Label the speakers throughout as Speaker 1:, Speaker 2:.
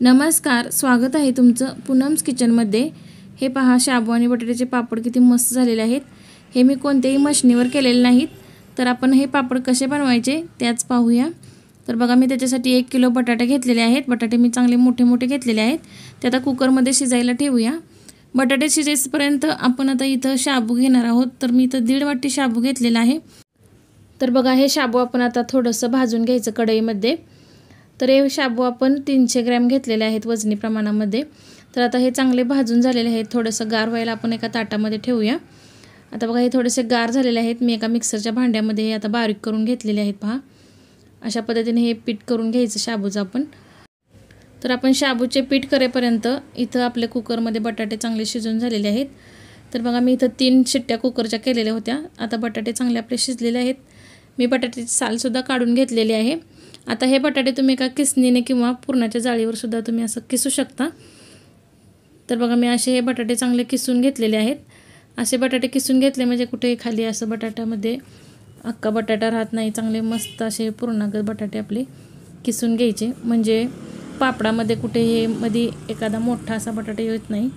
Speaker 1: नमस्कार, स्वागत आहे तुमचं पूनम्स किचनमध्ये। हे पहा, शाबू आणि बटाट्याचे पापड किती मस्त झालेले आहेत। हे मी कोणत्याही मशीनीवर केलेले नाहीत। तर आपण हे पापड कसे बनवायचे त्याच पाहूया। तर बघा, मी त्याच्यासाठी 1 किलो बटाटे घेतलेले आहेत। बटाटे मी चांगले मोठे मोठे घेतलेले आहेत। ते आता कुकरमध्ये शिजायला ठेवूया। बटाटे शिजेपर्यंत आपण आता इथं शाबू घेणार आहोत। तर मी इथं 1.5 वाटी शाबू घेतलेला आहे। तर बघा, हे शाबू आपण आता थोडंसं भाजून घ्यायचं कढईमध्ये। तर हे शाबू आपण 300 ग्रॅम घेतलेले आहेत वजनी प्रमाणामध्ये। तर आता हे चांगले भाजून झालेले आहेत। थोडंसं गार व्हायला आपण एका ताटामध्ये ठेवूया। आता बघा, हे थोडेसे गार झालेले आहेत। मी एका मिक्सरच्या भांड्यामध्ये हे आता बारीक करून घेतलेले आहेत। पहा, अशा पद्धतीने हे पीठ करून घ्यायचं शाबूचं आपण। तर आपण शाबूचे पीठ करेपर्यंत इथं आपल्या कुकरमध्ये बटाटे चांगले शिजून झालेले आहेत। तर बघा, मी इथं 3 शिट्ट्या कुकरच्या केलेल्या होत्या। आता बटाटे चांगले आपले शिजलेले आहेत। मी बटाट्याची सालसुद्धा काढून घेतलेली आहे। आता हे बटाटे तुम्ही एका किसणीने किंवा पुरणाच्या जाळीवर सुद्धा तुम्ही असं किसू शकता। तर बघा, मी असे हे बटाटे चांगले किसून घेतलेले आहेत। असे बटाटे किसून घेतले म्हणजे कुठे खाली असं बटाट्यामध्ये अख्खा बटाटा राहत नाही। चांगले मस्त असे पूर्णागत बटाटे आपले किसून घ्यायचे, म्हणजे पापडामध्ये कुठेही मध्ये एखादा मोठा असा बटाटा येत नाही।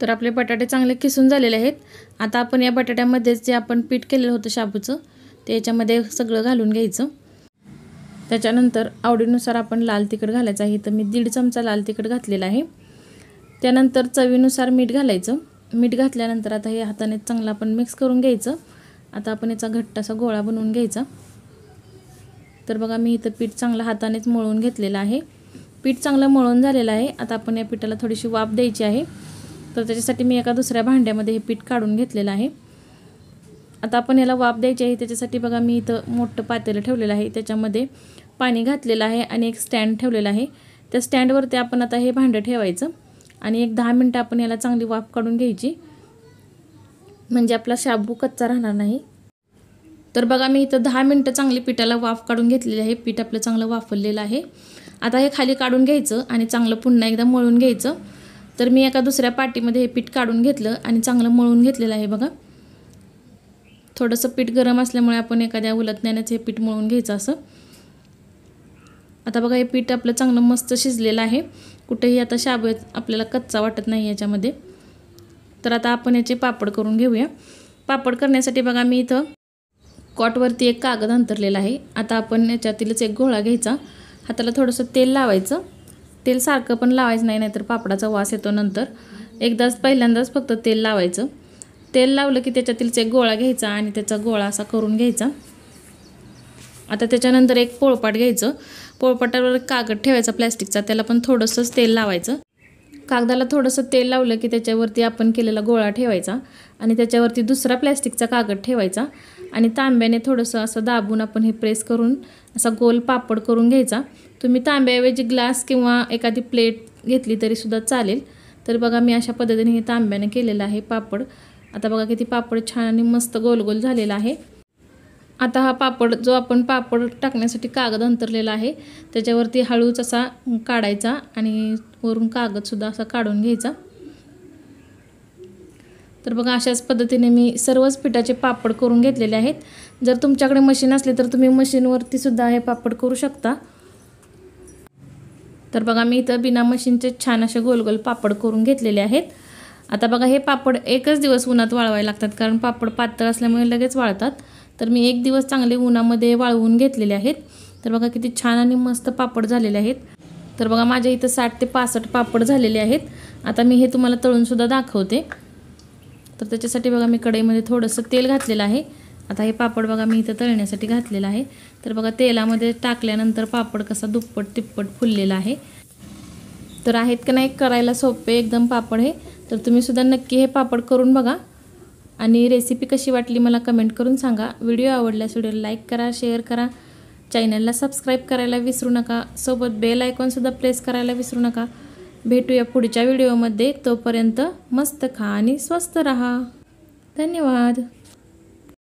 Speaker 1: तर आपले बटाटे चांगले किसून झालेले आहेत। आता आपण या बटाट्यामध्येच जे आपण पीठ केलेलं होतं शाबूचं ते याच्यामध्ये सगळं घालून घ्यायचं। त्याच्यानंतर आवडीनुसार आपण लाल तिखट घालायचं आहे। तर मी 1.5 चमचा लाल तिखट घातलेला आहे। त्यानंतर चवीनुसार मीठ घालायचं। मीठ घातल्यानंतर आता हे हाताने चांगलं आपण मिक्स करून घ्यायचं। आता आपण याचा घट्ट असा गोळा बनवून घ्यायचा। तर बघा, मी इथं पीठ चांगलं हातानेच मळून घेतलेलं आहे। पीठ चांगलं मळून झालेलं आहे। आता आपण या पिठाला थोडीशी वाफ द्यायची आहे। तर त्याच्यासाठी मी एका दुसऱ्या भांड्यामध्ये हे पीठ काढून घेतलेलं आहे। आता आपण याला वाफ द्यायची आहे। त्याच्यासाठी बघा, मी इथं मोठं पातेलं ठेवलेलं आहे। त्याच्यामध्ये पाणी घातलेलं आहे आणि एक स्टँड ठेवलेला आहे। त्या स्टँडवरती आपण आता हे भांडं ठेवायचं आणि एक 10 मिनिटं आपण याला चांगली वाफ काढून घ्यायची, म्हणजे आपला शाबू कच्चा राहणार नाही। तर बघा, मी इथं 10 मिनिटं चांगली पिठाला वाफ काढून घेतलेली आहे। पीठ आपलं चांगलं वाफवलेलं आहे। आता हे खाली काढून घ्यायचं आणि चांगलं पुन्हा एकदा मळून घ्यायचं। तर मी एका दुसऱ्या पाटीमध्ये हे पीठ काढून घेतलं आणि चांगलं मळून घेतलेलं आहे। बघा, थोडंसं पीठ गरम असल्यामुळे आपण एखाद्या उलटण्यानेच हे पीठ मळून घ्यायचं असं। आता बघा, हे पीठ आपलं चांगलं मस्त शिजलेलं आहे। कुठेही आता शाबू आपल्याला कच्चा वाटत नाही याच्यामध्ये। तर आता आपण याचे पापड करून घेऊया। पापड करण्यासाठी बघा, मी इथं कॉटवरती एक कागद अंथरलेला आहे। आता आपण याच्यातीलच एक गोळा घ्यायचा। हाताला थोडंसं तेल लावायचं। तेल सारखं पण लावायचं नाही, नाहीतर पापडाचा वास येतो नंतर। पहिल्यांदाच फक्त तेल लावायचं। तेल लावलं की त्याच्यातीलच एक गोळा घ्यायचा आणि त्याचा गोळा असा करून घ्यायचा। आता त्याच्यानंतर एक पोळपाट घ्यायचं। पोळपाटावर कागद ठेवायचा प्लॅस्टिकचा, त्याला पण थोडंसंच तेल लावायचं। कागदाला थोडंसं तेल लावलं की त्याच्यावरती आपण केलेला गोळा ठेवायचा आणि त्याच्यावरती दुसरा प्लॅस्टिकचा कागद ठेवायचा आणि तांब्याने थोडंसं असं दाबून आपण हे प्रेस करून असा गोल पापड करून घ्यायचा। तुम्ही तांब्याऐवजी ग्लास किंवा एखादी प्लेट घेतली तरी सुद्धा चालेल। तर बघा, मी अशा पद्धतीने हे तांब्याने केलेलं आहे पापड। आता बघा, किती पापड छान आणि मस्त गोल गोल झालेला आहे। आता हा पापड जो आपण पापड टाकण्यासाठी कागद अंथरलेला आहे त्याच्यावरती हळूच असा काढायचा आणि वरून कागदसुद्धा असा काढून घ्यायचा। तर बघा, अशाच पद्धतीने मी सर्वच पिठाचे पापड करून घेतलेले आहेत। जर तुमच्याकडे मशीन असली तर तुम्ही मशीनवरती सुद्धा हे पापड करू शकता। तर बघा, मी इथं बिना मशीनचे छान असे गोल गोल पापड करून घेतलेले आहेत। आता बघा, हे पापड एकच दिवस उन्हात वाळवायला लागतात, कारण पापड पातळ असल्यामुळे लगेच वाळतात। तर मी 1 दिवस चांगले उन्हामध्ये वाळवून घेतलेले आहेत। तर बघा, किती छान आणि मस्त पापड झालेले आहेत। तर बघा, माझ्या इथं 60 ते 65 पापड झालेले आहेत। आता मी हे तुम्हाला तळून सुद्धा दाखवते। तर त्याच्यासाठी बघा, मी कढईमध्ये थोडंसं तेल घातलेलं आहे। आता हे पापड बघा, मी इथं तळण्यासाठी घातलेलं आहे। तर बघा, तेलामध्ये टाकल्यानंतर पापड कसा दुप्पट तिप्पट फुललेला आहे। तर आहेत का नाही करायला सोपे एकदम पापड हे। तर तुम्ही सुद्धा नक्की हे पापड करून बघा आणि रेसिपी कशी वाटली मला कमेंट करून सांगा। व्हिडिओ आवडल्यास व्हिडिओला लाईक करा, शेअर करा, चॅनलला सबस्क्राईब करायला विसरू नका। सोबत बेल आयकॉनसुद्धा प्रेस करायला विसरू नका। भेटूया पुढच्या व्हिडिओमध्ये। तोपर्यंत मस्त खा आणि स्वस्त रहा। धन्यवाद।